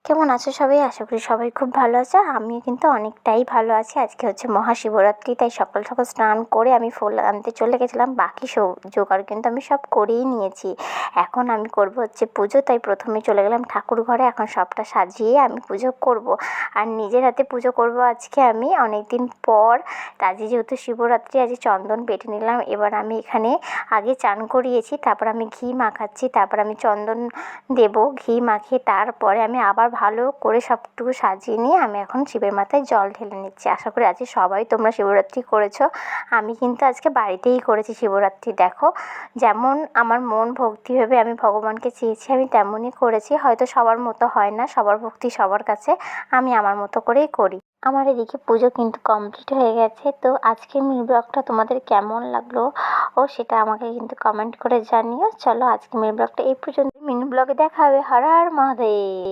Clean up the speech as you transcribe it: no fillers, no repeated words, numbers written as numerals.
কেমন আছো সবাই? আশা করি সবাই খুব ভালো আছে। আমিও কিন্তু অনেকটাই ভালো আছি। আজকে হচ্ছে মহাশিবরাত্রি, তাই সকাল সকাল স্নান করে আমি ফুল আনতে চলে গেছিলাম। বাকি জোগাড় কিন্তু আমি সব করেই নিয়েছি। এখন আমি করব হচ্ছে পুজো, তাই প্রথমে চলে গেলাম ঠাকুর ঘরে। এখন সবটা সাজিয়ে আমি পুজো করব, আর নিজের হাতে পুজো করব আজকে আমি অনেক দিন পর। আজকে যেহেতু শিবরাত্রি, আজকে চন্দন বেটে নিলাম। এবার আমি এখানে আগে চান করিয়েছি, তারপর আমি ঘি মাখাচ্ছি, তারপর আমি চন্দন দেব। ঘি মাখিয়ে তারপরে আমি আবার ভালো করে সবটুকু সাজিয়ে নিয়ে আমি এখন শিবের মাথায় জল ঢেলে নিচ্ছি। আশা করি আজকে সবাই তোমরা শিবরাত্রি করেছো। আমি কিন্তু আজকে বাড়িতেই করেছি শিবরাত্রি। দেখো, যেমন আমার মন ভক্তিভাবে আমি ভগবানকে চেয়েছি আমি তেমনই করেছি। হয়তো সবার মতো হয় না, সবার ভক্তি সবার কাছে, আমি আমার মতো করেই করি। আমার এদিকে পুজো কিন্তু কমপ্লিট হয়ে গেছে। তো আজকের মিনি ব্লগটা তোমাদের কেমন লাগলো সেটা আমাকে কিন্তু কমেন্ট করে জানিও। চলো, আজকে মিনি ব্লগটা এই পর্যন্ত। মিনি ব্লগে দেখা হবে। হর হর মহাদেব।